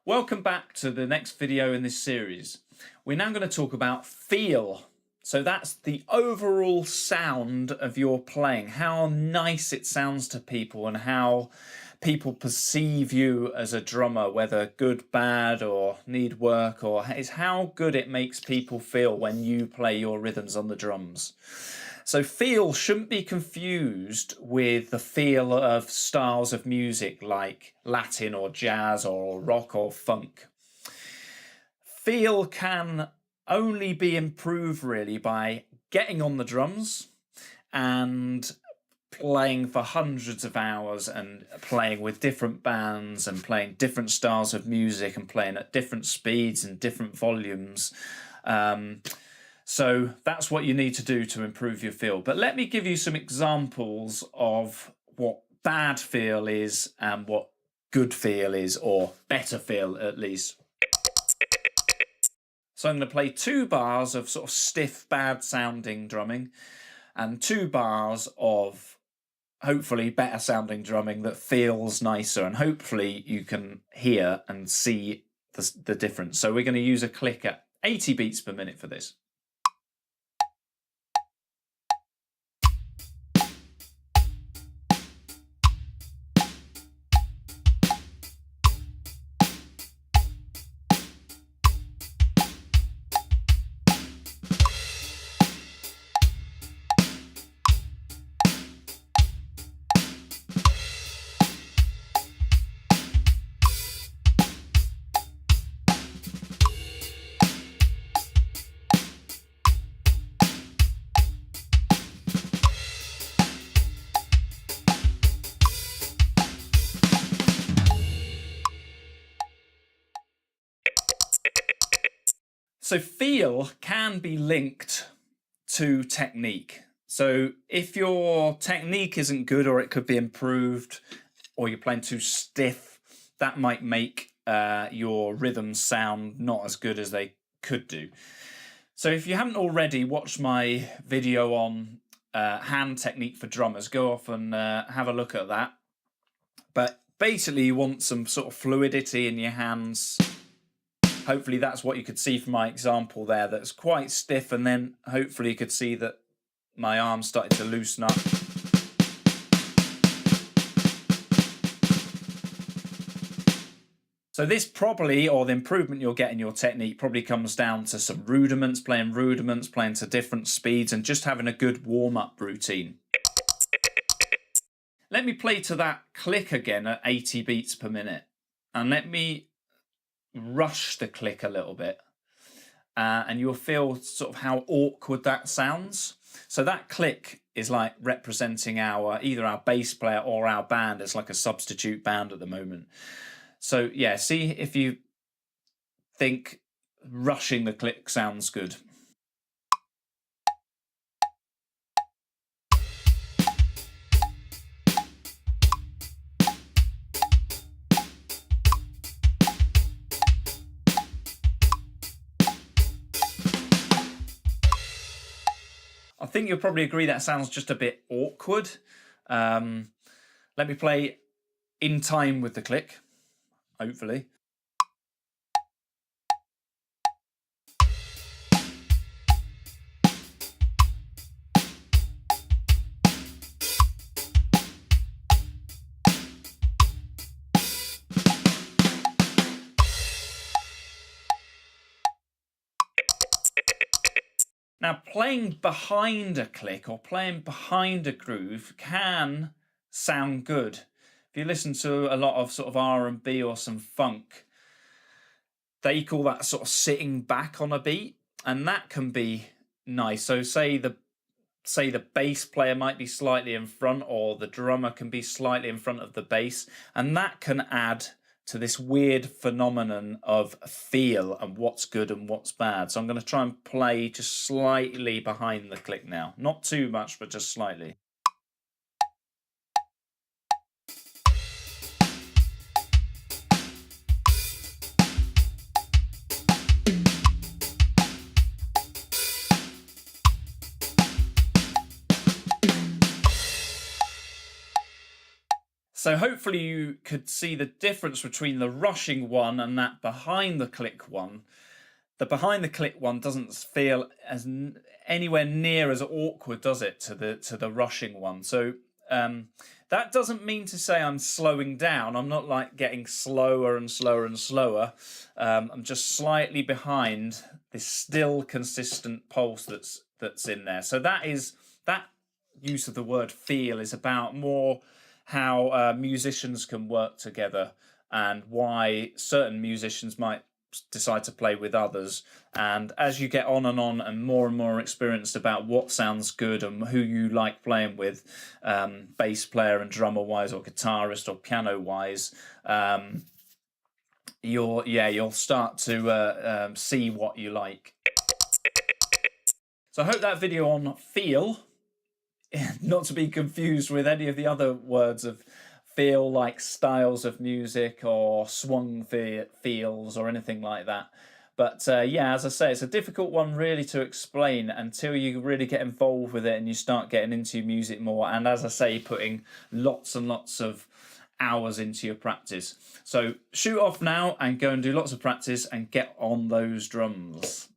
Welcome back to the next video in this series. We're now going to talk about feel. So that's the overall sound of your playing, how nice it sounds to people and how people perceive you as a drummer, whether good, bad or need work, or it's how good it makes people feel when you play your rhythms on the drums. So feel shouldn't be confused with the feel of styles of music like Latin or jazz or rock or funk. Feel can only be improved really by getting on the drums and playing for hundreds of hours and playing with different bands and playing different styles of music and playing at different speeds and different volumes. So that's what you need to do to improve your feel. But let me give you some examples of what bad feel is and what good feel is, or better feel at least. So I'm going to play 2 bars of sort of stiff, bad sounding drumming and 2 bars of hopefully better sounding drumming that feels nicer, and hopefully you can hear and see the difference. So we're going to use a click at 80 beats per minute for this. So feel can be linked to technique. So if your technique isn't good, or it could be improved, or you're playing too stiff, that might make your rhythms sound not as good as they could do. So if you haven't already watched my video on hand technique for drummers, go off and have a look at that. But basically you want some sort of fluidity in your hands. Hopefully that's what you could see from my example there, that's quite stiff, and then hopefully you could see that my arm started to loosen up. So this probably, or the improvement you'll get in your technique, probably comes down to some rudiments, playing to different speeds and just having a good warm-up routine. Let me play to that click again at 80 beats per minute, and let me rush the click a little bit, and you'll feel sort of how awkward that sounds. So that click is like representing either our bass player or our band as like a substitute band at the moment. So yeah, see if you think rushing the click sounds good. I think you'll probably agree that sounds just a bit awkward. Let me play in time with the click, hopefully. Now, playing behind a click or playing behind a groove can sound good. If you listen to a lot of sort of R&B or some funk, they call that sort of sitting back on a beat, and that can be nice. So say the bass player might be slightly in front, or the drummer can be slightly in front of the bass, and that can add to this weird phenomenon of feel and what's good and what's bad. So I'm going to try and play just slightly behind the click now. Not too much, but just slightly. So hopefully you could see the difference between the rushing one and that behind the click one. The behind the click one doesn't feel as anywhere near as awkward, does it, to the rushing one? So that doesn't mean to say I'm slowing down. I'm not like getting slower and slower and slower. I'm just slightly behind this still consistent pulse that's in there. So that use of the word feel is about more how musicians can work together and why certain musicians might decide to play with others. And as you get on and more experienced about what sounds good and who you like playing with, bass player and drummer wise, or guitarist or piano wise, you'll start to see what you like. So I hope that video on feel, not to be confused with any of the other words of feel, like styles of music or swung feels or anything like that. But yeah, as I say, it's a difficult one really to explain until you really get involved with it and you start getting into music more. And as I say, putting lots and lots of hours into your practice. So shoot off now and go and do lots of practice and get on those drums.